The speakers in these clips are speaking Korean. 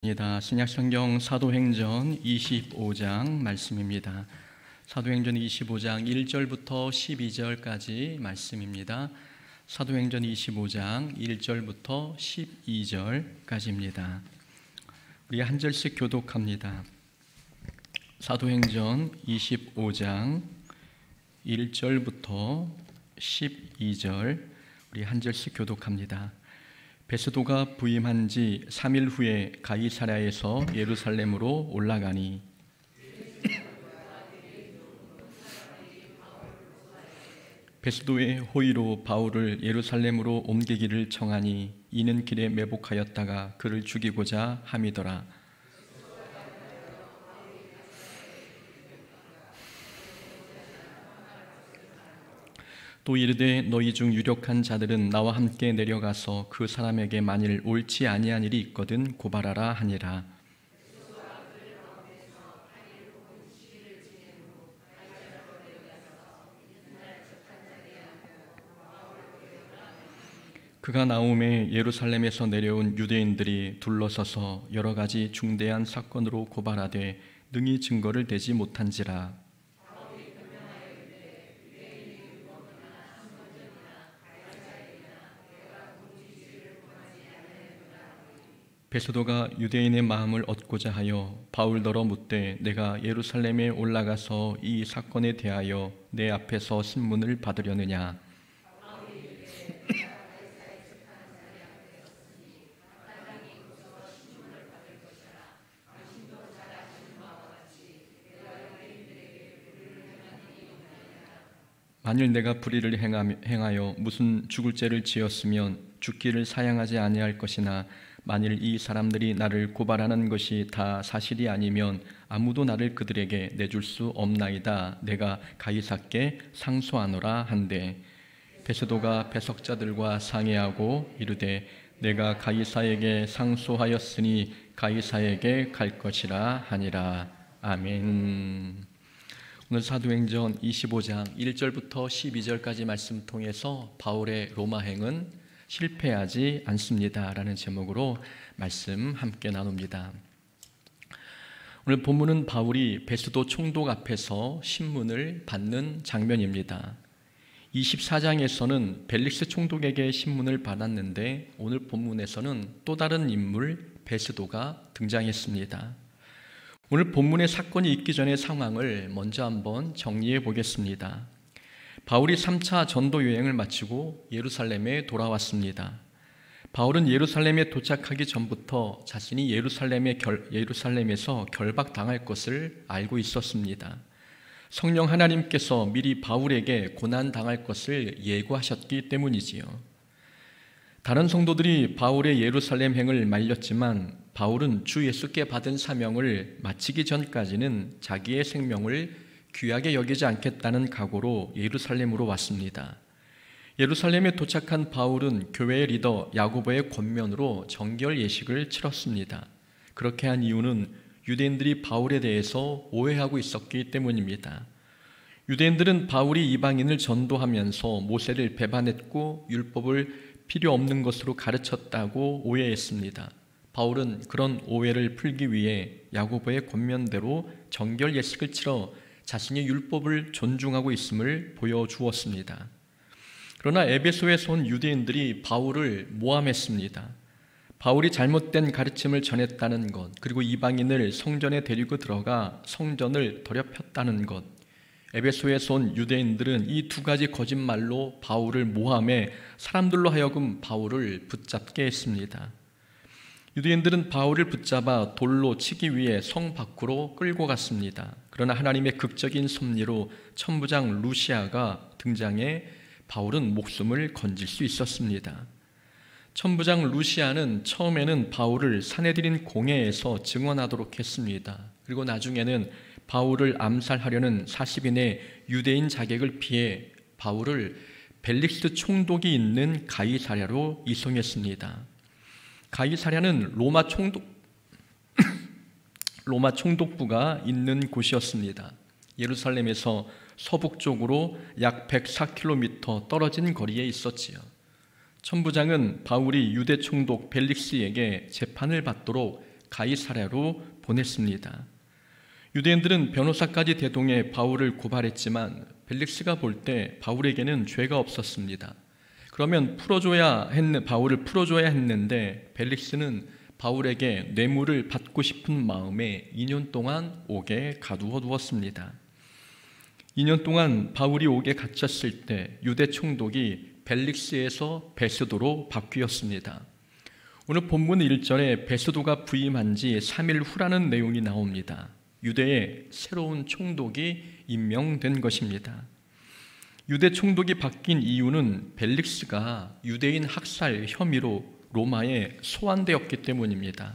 신약성경 사도행전 25장 말씀입니다. 사도행전 25장 1절부터 12절까지 말씀입니다. 사도행전 25장 1절부터 12절까지입니다. 우리 한 절씩 교독합니다. 사도행전 25장 1절부터 12절 우리 한 절씩 교독합니다. 베스도가 부임한 지 3일 후에 가이사랴에서 예루살렘으로 올라가니 베스도의 호의로 바울을 예루살렘으로 옮기기를 청하니 이는 길에 매복하였다가 그를 죽이고자 함이더라. 또 이르되 너희 중 유력한 자들은 나와 함께 내려가서 그 사람에게 만일 옳지 아니한 일이 있거든 고발하라 하니라. 그가 나오매 예루살렘에서 내려온 유대인들이 둘러서서 여러 가지 중대한 사건으로 고발하되 능히 증거를 대지 못한지라. 베스도가 유대인의 마음을 얻고자 하여 바울더러 묻되 내가 예루살렘에 올라가서 이 사건에 대하여 내 앞에서 신문을 받으려느냐. 만일 내가 불의를 행하여 무슨 죽을 죄를 지었으면 죽기를 사양하지 아니할 것이나 만일 이 사람들이 나를 고발하는 것이 다 사실이 아니면 아무도 나를 그들에게 내줄 수 없나이다. 내가 가이사께 상소하노라 한대 베스도가 배석자들과 상의하고 이르되 내가 가이사에게 상소하였으니 가이사에게 갈 것이라 하니라. 아멘. 오늘 사도행전 25장 1절부터 12절까지 말씀 통해서 바울의 로마행은 실패하지 않습니다 라는 제목으로 말씀 함께 나눕니다. 오늘 본문은 바울이 베스도 총독 앞에서 신문을 받는 장면입니다. 24장에서는 벨릭스 총독에게 신문을 받았는데 오늘 본문에서는 또 다른 인물 베스도가 등장했습니다. 오늘 본문의 사건이 있기 전의 상황을 먼저 한번 정리해 보겠습니다. 바울이 3차 전도 여행을 마치고 예루살렘에 돌아왔습니다. 바울은 예루살렘에 도착하기 전부터 자신이 예루살렘에서 결박당할 것을 알고 있었습니다. 성령 하나님께서 미리 바울에게 고난당할 것을 예고하셨기 때문이지요. 다른 성도들이 바울의 예루살렘 행을 말렸지만 바울은 주 예수께 받은 사명을 마치기 전까지는 자기의 생명을 귀하게 여기지 않겠다는 각오로 예루살렘으로 왔습니다. 예루살렘에 도착한 바울은 교회의 리더 야고보의 권면으로 정결 예식을 치렀습니다. 그렇게 한 이유는 유대인들이 바울에 대해서 오해하고 있었기 때문입니다. 유대인들은 바울이 이방인을 전도하면서 모세를 배반했고 율법을 필요 없는 것으로 가르쳤다고 오해했습니다. 바울은 그런 오해를 풀기 위해 야고보의 권면대로 정결 예식을 치러 자신이 율법을 존중하고 있음을 보여주었습니다. 그러나 에베소에서 온 유대인들이 바울을 모함했습니다. 바울이 잘못된 가르침을 전했다는 것, 그리고 이방인을 성전에 데리고 들어가 성전을 더럽혔다는 것, 에베소에서 온 유대인들은 이 두 가지 거짓말로 바울을 모함해 사람들로 하여금 바울을 붙잡게 했습니다. 유대인들은 바울을 붙잡아 돌로 치기 위해 성 밖으로 끌고 갔습니다. 그러나 하나님의 극적인 섭리로 천부장 루시아가 등장해 바울은 목숨을 건질 수 있었습니다. 천부장 루시아는 처음에는 바울을 사내들인 공회에서 증언하도록 했습니다. 그리고 나중에는 바울을 암살하려는 40인의 유대인 자객을 피해 바울을 벨릭스 총독이 있는 가이사랴로 이송했습니다. 가이사랴는 로마 총독부가 있는 곳이었습니다. 예루살렘에서 서북쪽으로 약 104km 떨어진 거리에 있었지요. 천부장은 바울이 유대 총독 벨릭스에게 재판을 받도록 가이사랴로 보냈습니다. 유대인들은 변호사까지 대동해 바울을 고발했지만 벨릭스가 볼 때 바울에게는 죄가 없었습니다. 그러면 바울을 풀어줘야 했는데 벨릭스는 바울에게 뇌물을 받고 싶은 마음에 2년 동안 옥에 가두어 두었습니다. 2년 동안 바울이 옥에 갇혔을 때 유대 총독이 벨릭스에서 베스도로 바뀌었습니다. 오늘 본문 1절에 베스도가 부임한 지 3일 후라는 내용이 나옵니다. 유대에 새로운 총독이 임명된 것입니다. 유대 총독이 바뀐 이유는 벨릭스가 유대인 학살 혐의로 로마에 소환되었기 때문입니다.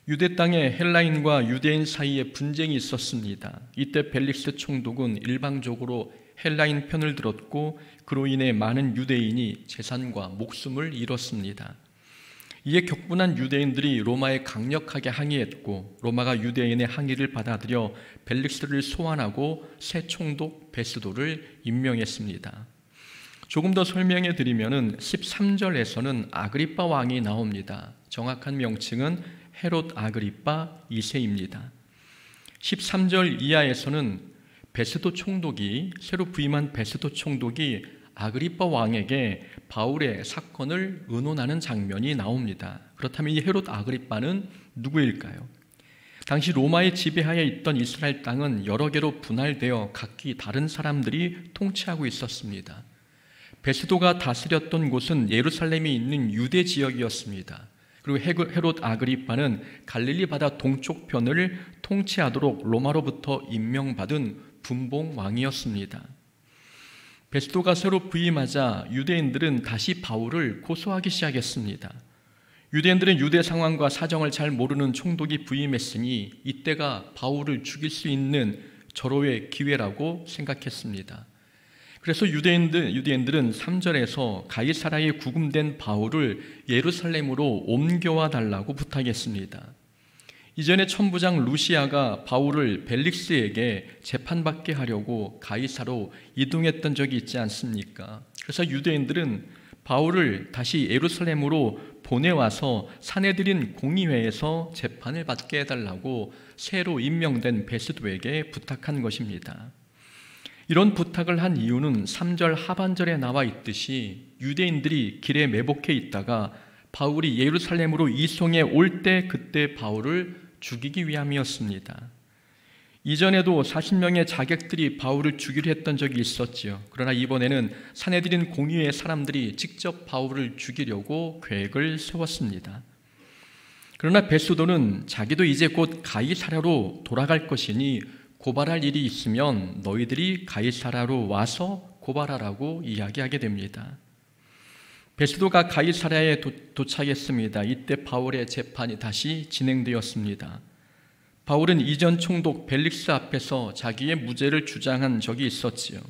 유대 땅에 헬라인과 유대인 사이에 분쟁이 있었습니다. 이때 벨릭스 총독은 일방적으로 헬라인 편을 들었고 그로 인해 많은 유대인이 재산과 목숨을 잃었습니다. 이에 격분한 유대인들이 로마에 강력하게 항의했고 로마가 유대인의 항의를 받아들여 벨릭스를 소환하고 새 총독 베스도를 임명했습니다. 조금 더 설명해 드리면은 13절에서는 아그리빠 왕이 나옵니다. 정확한 명칭은 헤롯 아그리빠 2세입니다. 13절 이하에서는 새로 부임한 베스도 총독이 아그리빠 왕에게 바울의 사건을 의논하는 장면이 나옵니다. 그렇다면 이 헤롯 아그리빠는 누구일까요? 당시 로마의 지배하에 있던 이스라엘 땅은 여러 개로 분할되어 각기 다른 사람들이 통치하고 있었습니다. 베스도가 다스렸던 곳은 예루살렘이 있는 유대 지역이었습니다. 그리고 헤롯 아그리빠는 갈릴리 바다 동쪽 편을 통치하도록 로마로부터 임명받은 분봉 왕이었습니다. 베스도가 새로 부임하자 유대인들은 다시 바울을 고소하기 시작했습니다. 유대인들은 유대 상황과 사정을 잘 모르는 총독이 부임했으니 이때가 바울을 죽일 수 있는 절호의 기회라고 생각했습니다. 그래서 유대인들은 3절에서 가이사랴에 구금된 바울을 예루살렘으로 옮겨와 달라고 부탁했습니다. 이전에 천부장 루시아가 바울을 벨릭스에게 재판받게 하려고 가이사로 이동했던 적이 있지 않습니까? 그래서 유대인들은 바울을 다시 예루살렘으로 보내와서 사내들인 공의회에서 재판을 받게 해달라고 새로 임명된 베스도에게 부탁한 것입니다. 이런 부탁을 한 이유는 3절 하반절에 나와 있듯이 유대인들이 길에 매복해 있다가 바울이 예루살렘으로 이송해 올 때 그때 바울을 죽이기 위함이었습니다. 이전에도 40명의 자객들이 바울을 죽이려 했던 적이 있었지요. 그러나 이번에는 사내들인 공의회 사람들이 직접 바울을 죽이려고 계획을 세웠습니다. 그러나 베스도는 자기도 이제 곧 가이사랴로 돌아갈 것이니 고발할 일이 있으면 너희들이 가이사랴로 와서 고발하라고 이야기하게 됩니다. 베스도가 가이사랴에 도착했습니다. 이때 바울의 재판이 다시 진행되었습니다. 바울은 이전 총독 벨릭스 앞에서 자기의 무죄를 주장한 적이 있었지요.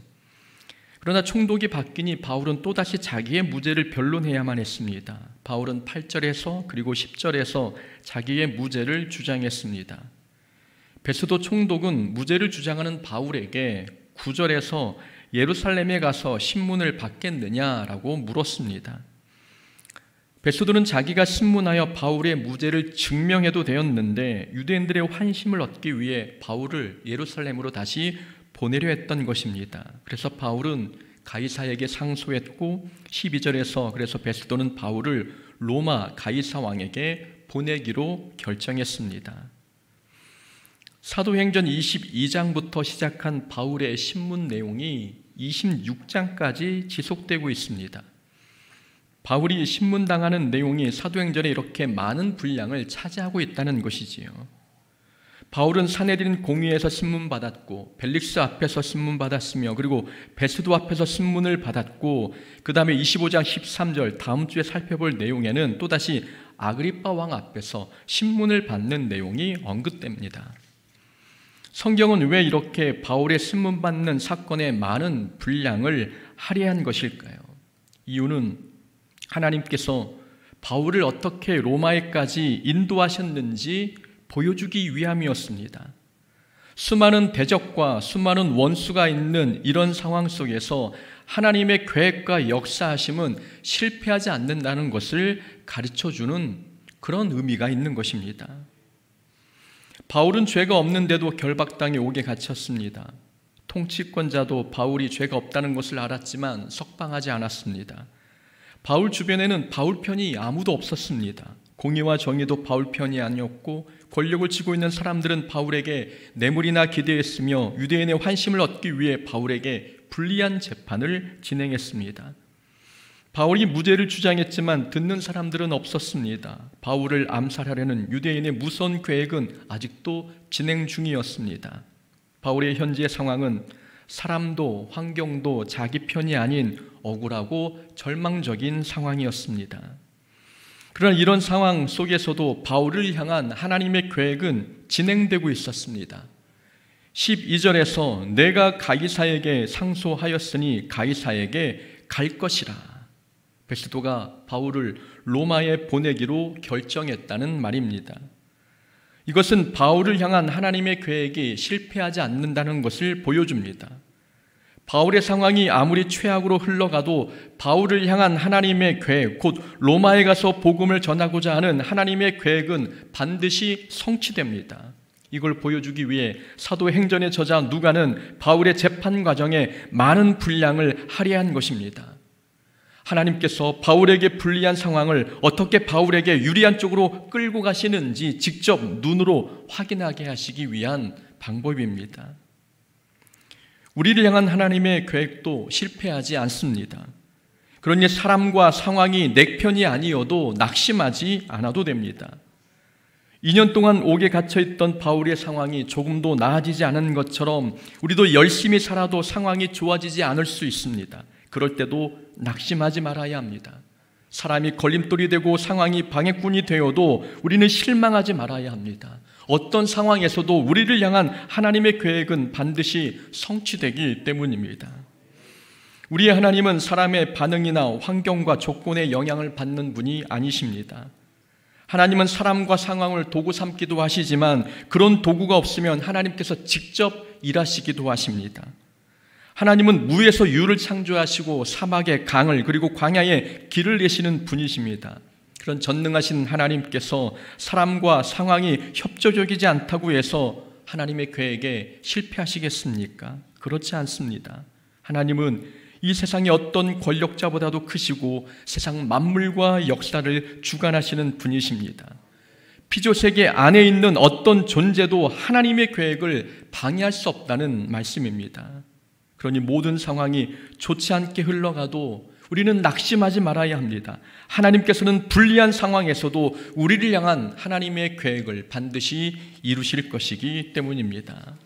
그러나 총독이 바뀌니 바울은 또다시 자기의 무죄를 변론해야만 했습니다. 바울은 8절에서 그리고 10절에서 자기의 무죄를 주장했습니다. 베스도 총독은 무죄를 주장하는 바울에게 9절에서 예루살렘에 가서 신문을 받겠느냐라고 물었습니다. 베스도는 자기가 신문하여 바울의 무죄를 증명해도 되었는데 유대인들의 환심을 얻기 위해 바울을 예루살렘으로 다시 보내려 했던 것입니다. 그래서 바울은 가이사에게 상소했고 12절에서 그래서 베스도는 바울을 로마 가이사 왕에게 보내기로 결정했습니다. 사도행전 22장부터 시작한 바울의 신문 내용이 26장까지 지속되고 있습니다. 바울이 신문당하는 내용이 사도행전에 이렇게 많은 분량을 차지하고 있다는 것이지요. 바울은 사내들인 공의에서 신문받았고 벨릭스 앞에서 신문받았으며 그리고 베스도 앞에서 신문을 받았고 그 다음에 25장 13절 다음 주에 살펴볼 내용에는 또다시 아그리빠 왕 앞에서 신문을 받는 내용이 언급됩니다. 성경은 왜 이렇게 바울의 신문받는 사건의 많은 분량을 할애한 것일까요? 이유는 하나님께서 바울을 어떻게 로마에까지 인도하셨는지 보여주기 위함이었습니다. 수많은 대적과 수많은 원수가 있는 이런 상황 속에서 하나님의 계획과 역사하심은 실패하지 않는다는 것을 가르쳐주는 그런 의미가 있는 것입니다. 바울은 죄가 없는데도 결박당에 옥에 갇혔습니다. 통치권자도 바울이 죄가 없다는 것을 알았지만 석방하지 않았습니다. 바울 주변에는 바울 편이 아무도 없었습니다. 공의와 정의도 바울 편이 아니었고 권력을 쥐고 있는 사람들은 바울에게 뇌물이나 기대했으며 유대인의 환심을 얻기 위해 바울에게 불리한 재판을 진행했습니다. 바울이 무죄를 주장했지만 듣는 사람들은 없었습니다. 바울을 암살하려는 유대인의 무서운 계획은 아직도 진행 중이었습니다. 바울의 현재 상황은 사람도 환경도 자기 편이 아닌 억울하고 절망적인 상황이었습니다. 그러나 이런 상황 속에서도 바울을 향한 하나님의 계획은 진행되고 있었습니다. 12절에서 내가 가이사에게 상소하였으니 가이사에게 갈 것이라. 베스도가 바울을 로마에 보내기로 결정했다는 말입니다. 이것은 바울을 향한 하나님의 계획이 실패하지 않는다는 것을 보여줍니다. 바울의 상황이 아무리 최악으로 흘러가도 바울을 향한 하나님의 계획, 곧 로마에 가서 복음을 전하고자 하는 하나님의 계획은 반드시 성취됩니다. 이걸 보여주기 위해 사도행전의 저자 누가는 바울의 재판 과정에 많은 분량을 할애한 것입니다. 하나님께서 바울에게 불리한 상황을 어떻게 바울에게 유리한 쪽으로 끌고 가시는지 직접 눈으로 확인하게 하시기 위한 방법입니다. 우리를 향한 하나님의 계획도 실패하지 않습니다. 그러니 사람과 상황이 내 편이 아니어도 낙심하지 않아도 됩니다. 2년 동안 옥에 갇혀있던 바울의 상황이 조금도 나아지지 않은 것처럼 우리도 열심히 살아도 상황이 좋아지지 않을 수 있습니다. 그럴 때도 낙심하지 말아야 합니다. 사람이 걸림돌이 되고 상황이 방해꾼이 되어도 우리는 실망하지 말아야 합니다. 어떤 상황에서도 우리를 향한 하나님의 계획은 반드시 성취되기 때문입니다. 우리의 하나님은 사람의 반응이나 환경과 조건에 영향을 받는 분이 아니십니다. 하나님은 사람과 상황을 도구 삼기도 하시지만 그런 도구가 없으면 하나님께서 직접 일하시기도 하십니다. 하나님은 무에서 유를 창조하시고 사막에 강을 그리고 광야에 길을 내시는 분이십니다. 그런 전능하신 하나님께서 사람과 상황이 협조적이지 않다고 해서 하나님의 계획에 실패하시겠습니까? 그렇지 않습니다. 하나님은 이 세상의 어떤 권력자보다도 크시고 세상 만물과 역사를 주관하시는 분이십니다. 피조세계 안에 있는 어떤 존재도 하나님의 계획을 방해할 수 없다는 말씀입니다. 그러니 모든 상황이 좋지 않게 흘러가도 우리는 낙심하지 말아야 합니다. 하나님께서는 불리한 상황에서도 우리를 향한 하나님의 계획을 반드시 이루실 것이기 때문입니다.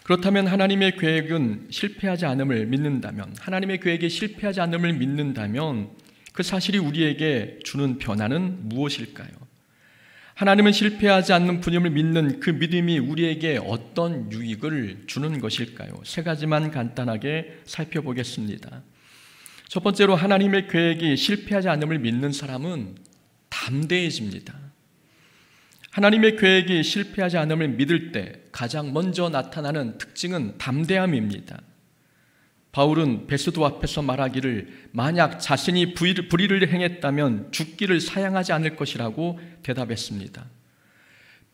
그렇다면 하나님의 계획은 실패하지 않음을 믿는다면, 하나님의 계획에 실패하지 않음을 믿는다면 그 사실이 우리에게 주는 변화는 무엇일까요? 하나님은 실패하지 않는 분임을 믿는 그 믿음이 우리에게 어떤 유익을 주는 것일까요? 세 가지만 간단하게 살펴보겠습니다. 첫 번째로 하나님의 계획이 실패하지 않음을 믿는 사람은 담대해집니다. 하나님의 계획이 실패하지 않음을 믿을 때 가장 먼저 나타나는 특징은 담대함입니다. 바울은 베스도 앞에서 말하기를 만약 자신이 불의를 행했다면 죽기를 사양하지 않을 것이라고 대답했습니다.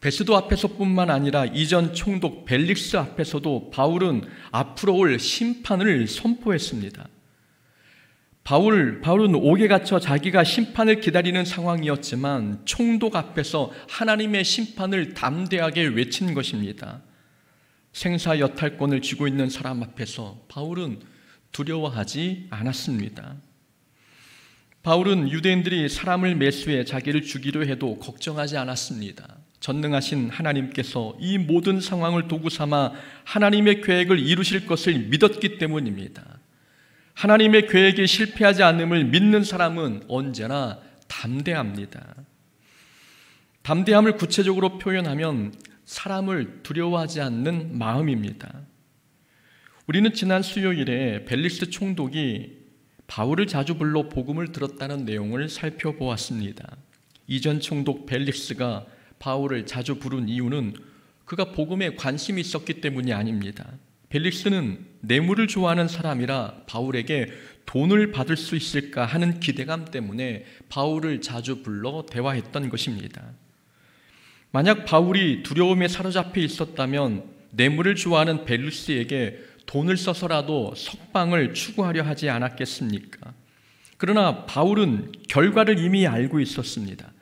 베스도 앞에서뿐만 아니라 이전 총독 벨릭스 앞에서도 바울은 앞으로 올 심판을 선포했습니다. 바울은 옥에 갇혀 자기가 심판을 기다리는 상황이었지만 총독 앞에서 하나님의 심판을 담대하게 외친 것입니다. 생사여탈권을 쥐고 있는 사람 앞에서 바울은 두려워하지 않았습니다. 바울은 유대인들이 사람을 매수해 자기를 죽이려 해도 걱정하지 않았습니다. 전능하신 하나님께서 이 모든 상황을 도구 삼아 하나님의 계획을 이루실 것을 믿었기 때문입니다. 하나님의 계획이 실패하지 않음을 믿는 사람은 언제나 담대합니다. 담대함을 구체적으로 표현하면 사람을 두려워하지 않는 마음입니다. 우리는 지난 수요일에 벨릭스 총독이 바울을 자주 불러 복음을 들었다는 내용을 살펴보았습니다. 이전 총독 벨릭스가 바울을 자주 부른 이유는 그가 복음에 관심이 있었기 때문이 아닙니다. 벨릭스는 뇌물을 좋아하는 사람이라 바울에게 돈을 받을 수 있을까 하는 기대감 때문에 바울을 자주 불러 대화했던 것입니다. 만약 바울이 두려움에 사로잡혀 있었다면 뇌물을 좋아하는 벨루스에게 돈을 써서라도 석방을 추구하려 하지 않았겠습니까? 그러나 바울은 결과를 이미 알고 있었습니다.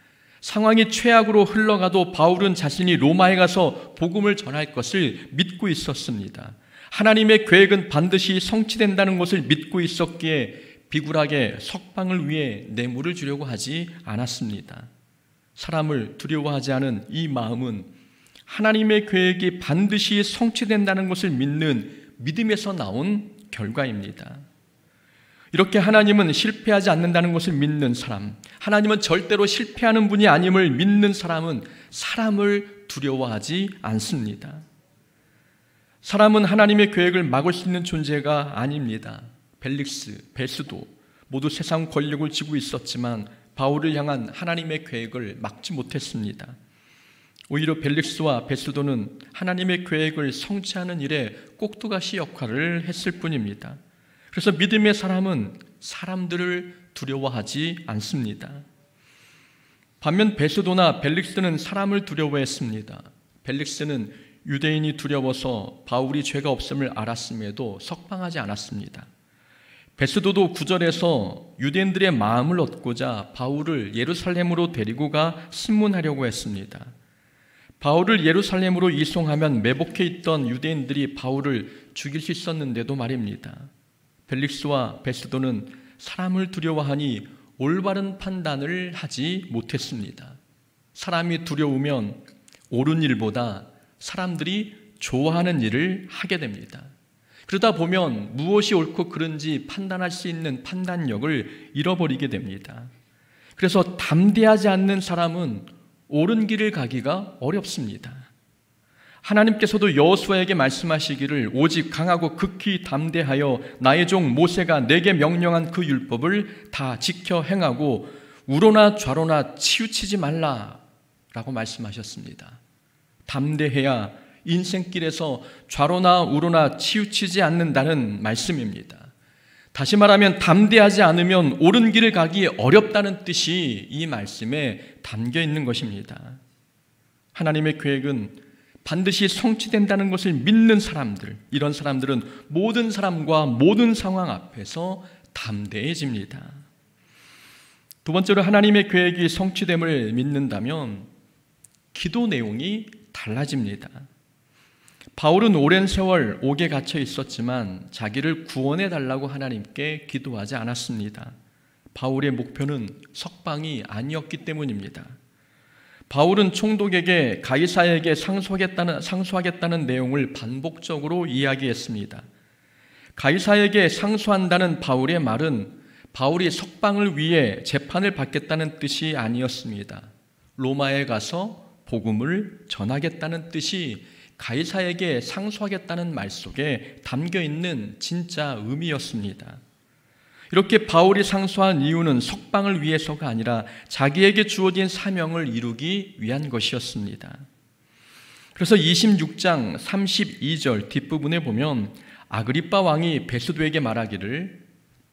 상황이 최악으로 흘러가도 바울은 자신이 로마에 가서 복음을 전할 것을 믿고 있었습니다. 하나님의 계획은 반드시 성취된다는 것을 믿고 있었기에 비굴하게 석방을 위해 뇌물을 주려고 하지 않았습니다. 사람을 두려워하지 않은 이 마음은 하나님의 계획이 반드시 성취된다는 것을 믿는 믿음에서 나온 결과입니다. 이렇게 하나님은 실패하지 않는다는 것을 믿는 사람, 하나님은 절대로 실패하는 분이 아님을 믿는 사람은 사람을 두려워하지 않습니다. 사람은 하나님의 계획을 막을 수 있는 존재가 아닙니다. 벨릭스, 베스도 모두 세상 권력을 쥐고 있었지만 바울을 향한 하나님의 계획을 막지 못했습니다. 오히려 벨릭스와 베스도는 하나님의 계획을 성취하는 일에 꼭두가시 역할을 했을 뿐입니다. 그래서 믿음의 사람은 사람들을 두려워하지 않습니다. 반면 베스도나 벨릭스는 사람을 두려워했습니다. 벨릭스는 유대인이 두려워서 바울이 죄가 없음을 알았음에도 석방하지 않았습니다. 베스도도 9절에서 유대인들의 마음을 얻고자 바울을 예루살렘으로 데리고 가 신문하려고 했습니다. 바울을 예루살렘으로 이송하면 매복해 있던 유대인들이 바울을 죽일 수 있었는데도 말입니다. 벨릭스와 베스도는 사람을 두려워하니 올바른 판단을 하지 못했습니다. 사람이 두려우면 옳은 일보다 사람들이 좋아하는 일을 하게 됩니다. 그러다 보면 무엇이 옳고 그른지 판단할 수 있는 판단력을 잃어버리게 됩니다. 그래서 담대하지 않는 사람은 옳은 길을 가기가 어렵습니다. 하나님께서도 여호수아에게 말씀하시기를 오직 강하고 극히 담대하여 나의 종 모세가 내게 명령한 그 율법을 다 지켜 행하고 우로나 좌로나 치우치지 말라라고 말씀하셨습니다. 담대해야 인생길에서 좌로나 우로나 치우치지 않는다는 말씀입니다. 다시 말하면 담대하지 않으면 옳은 길을 가기 어렵다는 뜻이 이 말씀에 담겨 있는 것입니다. 하나님의 계획은 반드시 성취된다는 것을 믿는 사람들, 이런 사람들은 모든 사람과 모든 상황 앞에서 담대해집니다. 두 번째로 하나님의 계획이 성취됨을 믿는다면 기도 내용이 달라집니다. 바울은 오랜 세월 옥에 갇혀 있었지만 자기를 구원해 달라고 하나님께 기도하지 않았습니다. 바울의 목표는 석방이 아니었기 때문입니다. 바울은 총독에게 가이사에게 상소하겠다는 내용을 반복적으로 이야기했습니다. 가이사에게 상소한다는 바울의 말은 바울이 석방을 위해 재판을 받겠다는 뜻이 아니었습니다. 로마에 가서 복음을 전하겠다는 뜻이 가이사에게 상소하겠다는 말 속에 담겨 있는 진짜 의미였습니다. 이렇게 바울이 상소한 이유는 석방을 위해서가 아니라 자기에게 주어진 사명을 이루기 위한 것이었습니다. 그래서 26장 32절 뒷부분에 보면 아그리빠 왕이 베스도에게 말하기를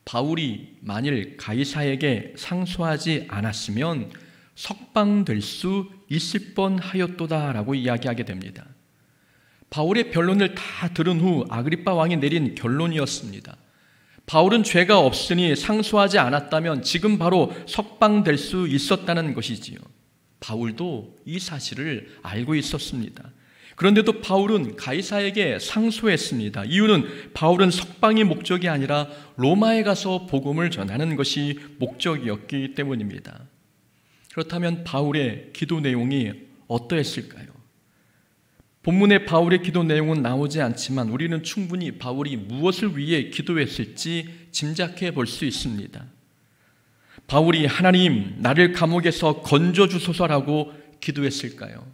바울이 만일 가이사에게 상소하지 않았으면 석방될 수 있을 뻔하였도다라고 이야기하게 됩니다. 바울의 변론을 다 들은 후 아그리빠 왕이 내린 결론이었습니다. 바울은 죄가 없으니 상소하지 않았다면 지금 바로 석방될 수 있었다는 것이지요. 바울도 이 사실을 알고 있었습니다. 그런데도 바울은 가이사에게 상소했습니다. 이유는 바울은 석방이 목적이 아니라 로마에 가서 복음을 전하는 것이 목적이었기 때문입니다. 그렇다면 바울의 기도 내용이 어떠했을까요? 본문에 바울의 기도 내용은 나오지 않지만 우리는 충분히 바울이 무엇을 위해 기도했을지 짐작해 볼 수 있습니다. 바울이 하나님 나를 감옥에서 건져주소서라고 기도했을까요?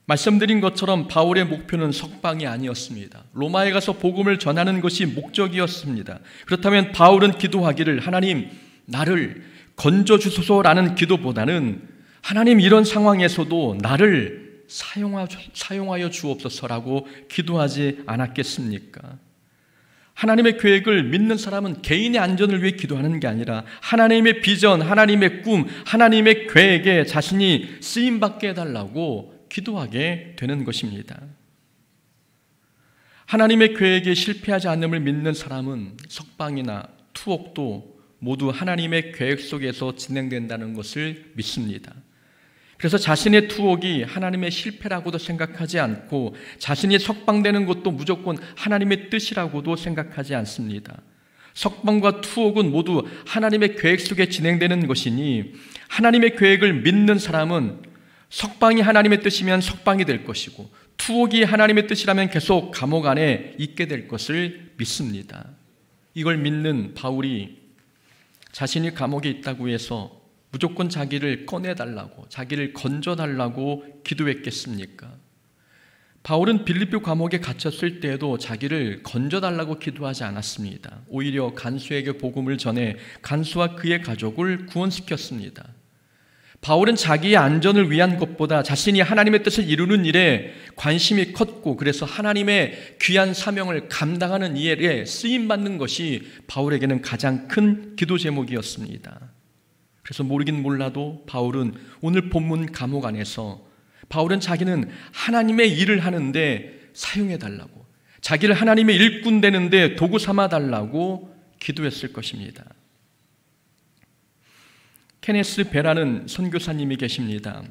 말씀드린 것처럼 바울의 목표는 석방이 아니었습니다. 로마에 가서 복음을 전하는 것이 목적이었습니다. 그렇다면 바울은 기도하기를 하나님 나를 건져주소서라는 기도보다는 하나님 이런 상황에서도 나를 사용하여 주옵소서라고 기도하지 않았겠습니까? 하나님의 계획을 믿는 사람은 개인의 안전을 위해 기도하는 게 아니라 하나님의 비전, 하나님의 꿈, 하나님의 계획에 자신이 쓰임받게 해달라고 기도하게 되는 것입니다. 하나님의 계획에 실패하지 않음을 믿는 사람은 석방이나 투옥도 모두 하나님의 계획 속에서 진행된다는 것을 믿습니다. 그래서 자신의 투옥이 하나님의 실패라고도 생각하지 않고 자신이 석방되는 것도 무조건 하나님의 뜻이라고도 생각하지 않습니다. 석방과 투옥은 모두 하나님의 계획 속에 진행되는 것이니 하나님의 계획을 믿는 사람은 석방이 하나님의 뜻이면 석방이 될 것이고 투옥이 하나님의 뜻이라면 계속 감옥 안에 있게 될 것을 믿습니다. 이걸 믿는 바울이 자신이 감옥에 있다고 해서 무조건 자기를 꺼내달라고, 자기를 건져달라고 기도했겠습니까? 바울은 빌립보 감옥에 갇혔을 때에도 자기를 건져달라고 기도하지 않았습니다. 오히려 간수에게 복음을 전해 간수와 그의 가족을 구원시켰습니다. 바울은 자기의 안전을 위한 것보다 자신이 하나님의 뜻을 이루는 일에 관심이 컸고 그래서 하나님의 귀한 사명을 감당하는 일에 쓰임받는 것이 바울에게는 가장 큰 기도 제목이었습니다. 그래서 모르긴 몰라도 바울은 오늘 본문 감옥 안에서 바울은 자기는 하나님의 일을 하는데 사용해달라고, 자기를 하나님의 일꾼 되는데 도구 삼아달라고 기도했을 것입니다. 케네스 베라는 선교사님이 계십니다.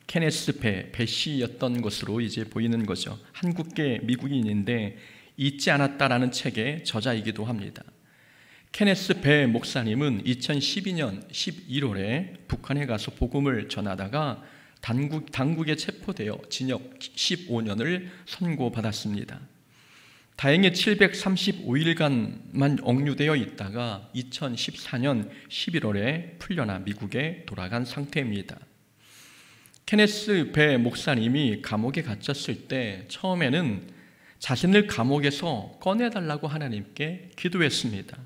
케네스 배씨였던 것으로 이제 보이는 거죠. 한국계 미국인인데 잊지 않았다라는 책의 저자이기도 합니다. 케네스 배 목사님은 2012년 11월에 북한에 가서 복음을 전하다가 당국에 체포되어 징역 15년을 선고받았습니다. 다행히 735일간만 억류되어 있다가 2014년 11월에 풀려나 미국에 돌아간 상태입니다. 케네스 배 목사님이 감옥에 갇혔을 때 처음에는 자신을 감옥에서 꺼내달라고 하나님께 기도했습니다.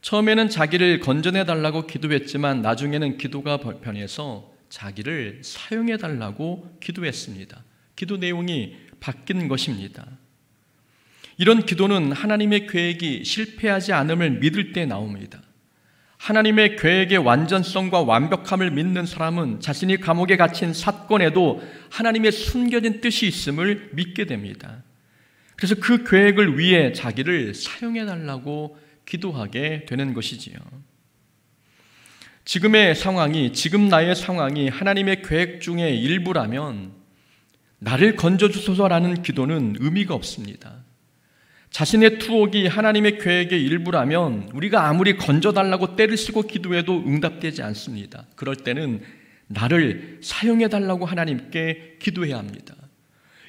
처음에는 자기를 건져내달라고 기도했지만 나중에는 기도가 변해서 자기를 사용해달라고 기도했습니다. 기도 내용이 바뀐 것입니다. 이런 기도는 하나님의 계획이 실패하지 않음을 믿을 때 나옵니다. 하나님의 계획의 완전성과 완벽함을 믿는 사람은 자신이 감옥에 갇힌 사건에도 하나님의 숨겨진 뜻이 있음을 믿게 됩니다. 그래서 그 계획을 위해 자기를 사용해달라고 기도하게 되는 것이지요. 지금 나의 상황이 하나님의 계획 중의 일부라면 나를 건져주소서라는 기도는 의미가 없습니다. 자신의 투옥이 하나님의 계획의 일부라면 우리가 아무리 건져달라고 때를 쓰고 기도해도 응답되지 않습니다. 그럴 때는 나를 사용해달라고 하나님께 기도해야 합니다.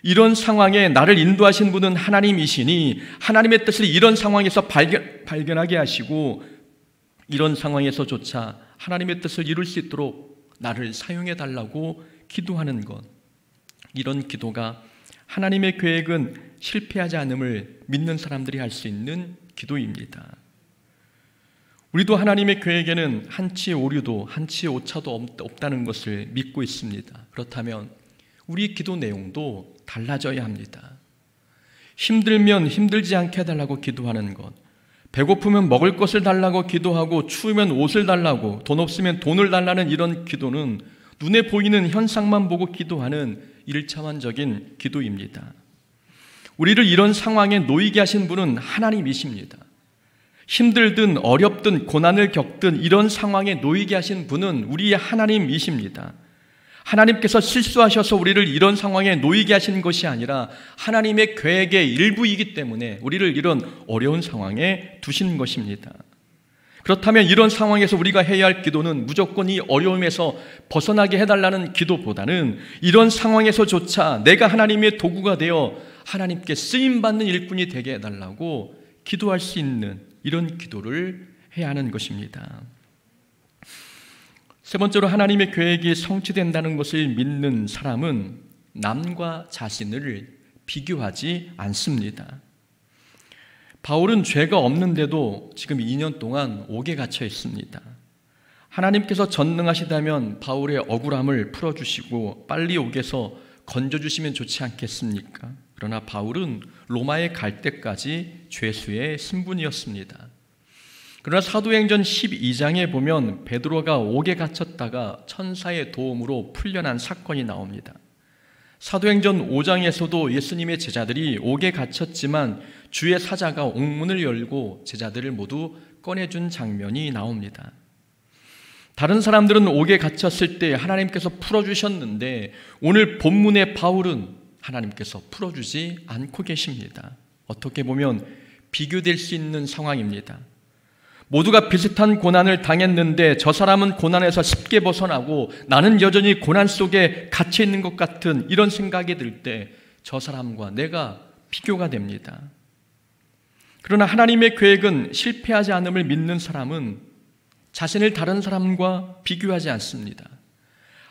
이런 상황에 나를 인도하신 분은 하나님이시니 하나님의 뜻을 이런 상황에서 발견하게 하시고 이런 상황에서조차 하나님의 뜻을 이룰 수 있도록 나를 사용해달라고 기도하는 것, 이런 기도가 하나님의 계획은 실패하지 않음을 믿는 사람들이 할 수 있는 기도입니다. 우리도 하나님의 계획에는 한치 오류도 한치 오차도 없다는 것을 믿고 있습니다. 그렇다면 우리 기도 내용도 달라져야 합니다. 힘들면 힘들지 않게 해달라고 기도하는 것, 배고프면 먹을 것을 달라고 기도하고 추우면 옷을 달라고, 돈 없으면 돈을 달라는 이런 기도는 눈에 보이는 현상만 보고 기도하는 일차원적인 기도입니다. 우리를 이런 상황에 놓이게 하신 분은 하나님이십니다. 힘들든 어렵든 고난을 겪든 이런 상황에 놓이게 하신 분은 우리의 하나님이십니다. 하나님께서 실수하셔서 우리를 이런 상황에 놓이게 하신 것이 아니라 하나님의 계획의 일부이기 때문에 우리를 이런 어려운 상황에 두신 것입니다. 그렇다면 이런 상황에서 우리가 해야 할 기도는 무조건 이 어려움에서 벗어나게 해달라는 기도보다는 이런 상황에서조차 내가 하나님의 도구가 되어 하나님께 쓰임받는 일꾼이 되게 해달라고 기도할 수 있는 이런 기도를 해야 하는 것입니다. 세 번째로 하나님의 계획이 성취된다는 것을 믿는 사람은 남과 자신을 비교하지 않습니다. 바울은 죄가 없는데도 지금 2년 동안 옥에 갇혀 있습니다. 하나님께서 전능하시다면 바울의 억울함을 풀어주시고 빨리 옥에서 건져주시면 좋지 않겠습니까? 그러나 바울은 로마에 갈 때까지 죄수의 신분이었습니다. 그러나 사도행전 12장에 보면 베드로가 옥에 갇혔다가 천사의 도움으로 풀려난 사건이 나옵니다. 사도행전 5장에서도 예수님의 제자들이 옥에 갇혔지만 주의 사자가 옥문을 열고 제자들을 모두 꺼내준 장면이 나옵니다. 다른 사람들은 옥에 갇혔을 때 하나님께서 풀어주셨는데 오늘 본문의 바울은 하나님께서 풀어주지 않고 계십니다. 어떻게 보면 비교될 수 있는 상황입니다. 모두가 비슷한 고난을 당했는데 저 사람은 고난에서 쉽게 벗어나고 나는 여전히 고난 속에 갇혀 있는 것 같은 이런 생각이 들 때 저 사람과 내가 비교가 됩니다. 그러나 하나님의 계획은 실패하지 않음을 믿는 사람은 자신을 다른 사람과 비교하지 않습니다.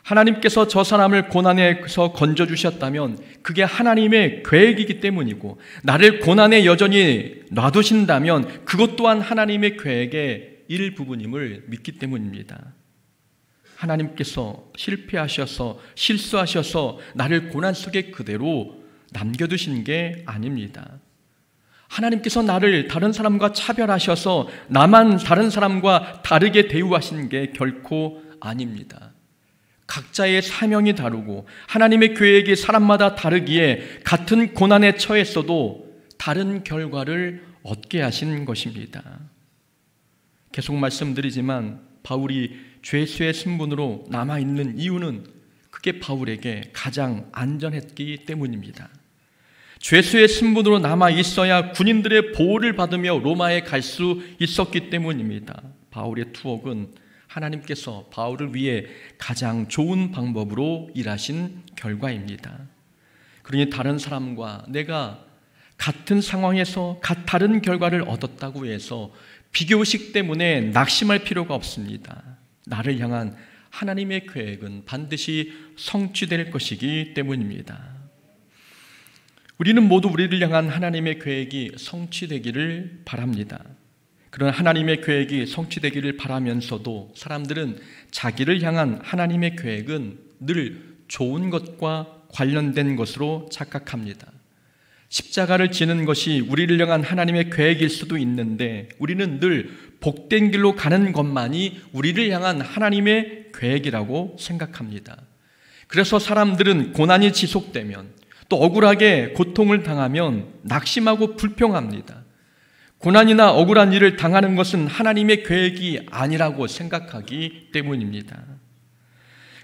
하나님께서 저 사람을 고난에서 건져주셨다면 그게 하나님의 계획이기 때문이고 나를 고난에 여전히 놔두신다면 그것 또한 하나님의 계획의 일부분임을 믿기 때문입니다. 하나님께서 실패하셔서 실수하셔서 나를 고난 속에 그대로 남겨두신 게 아닙니다. 하나님께서 나를 다른 사람과 차별하셔서 나만 다른 사람과 다르게 대우하신 게 결코 아닙니다. 각자의 사명이 다르고 하나님의 계획이 사람마다 다르기에 같은 고난에 처했어도 다른 결과를 얻게 하신 것입니다. 계속 말씀드리지만 바울이 죄수의 신분으로 남아있는 이유는 그게 바울에게 가장 안전했기 때문입니다. 죄수의 신분으로 남아있어야 군인들의 보호를 받으며 로마에 갈 수 있었기 때문입니다. 바울의 투옥은 하나님께서 바울을 위해 가장 좋은 방법으로 일하신 결과입니다. 그러니 다른 사람과 내가 같은 상황에서 다른 결과를 얻었다고 해서 비교식 때문에 낙심할 필요가 없습니다. 나를 향한 하나님의 계획은 반드시 성취될 것이기 때문입니다. 우리는 모두 우리를 향한 하나님의 계획이 성취되기를 바랍니다. 그런 하나님의 계획이 성취되기를 바라면서도 사람들은 자기를 향한 하나님의 계획은 늘 좋은 것과 관련된 것으로 착각합니다. 십자가를 지는 것이 우리를 향한 하나님의 계획일 수도 있는데 우리는 늘 복된 길로 가는 것만이 우리를 향한 하나님의 계획이라고 생각합니다. 그래서 사람들은 고난이 지속되면 또 억울하게 고통을 당하면 낙심하고 불평합니다. 고난이나 억울한 일을 당하는 것은 하나님의 계획이 아니라고 생각하기 때문입니다.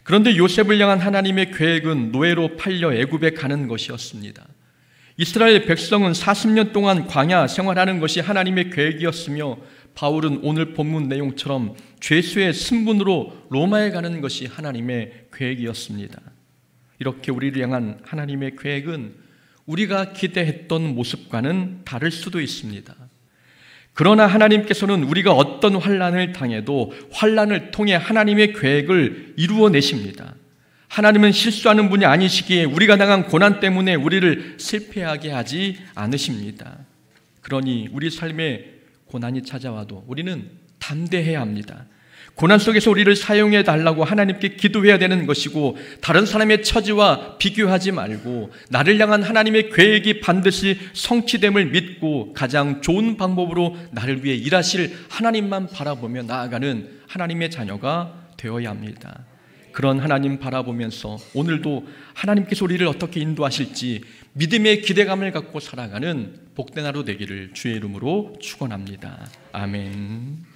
그런데 요셉을 향한 하나님의 계획은 노예로 팔려 애굽에 가는 것이었습니다. 이스라엘 백성은 40년 동안 광야 생활하는 것이 하나님의 계획이었으며 바울은 오늘 본문 내용처럼 죄수의 신분으로 로마에 가는 것이 하나님의 계획이었습니다. 이렇게 우리를 향한 하나님의 계획은 우리가 기대했던 모습과는 다를 수도 있습니다. 그러나 하나님께서는 우리가 어떤 환난을 당해도 환난을 통해 하나님의 계획을 이루어내십니다. 하나님은 실수하는 분이 아니시기에 우리가 당한 고난 때문에 우리를 실패하게 하지 않으십니다. 그러니 우리 삶에 고난이 찾아와도 우리는 담대해야 합니다. 고난 속에서 우리를 사용해 달라고 하나님께 기도해야 되는 것이고 다른 사람의 처지와 비교하지 말고 나를 향한 하나님의 계획이 반드시 성취됨을 믿고 가장 좋은 방법으로 나를 위해 일하실 하나님만 바라보며 나아가는 하나님의 자녀가 되어야 합니다. 그런 하나님 바라보면서 오늘도 하나님께서 우리를 어떻게 인도하실지 믿음의 기대감을 갖고 살아가는 복된 하루 되기를 주의 이름으로 축원합니다. 아멘.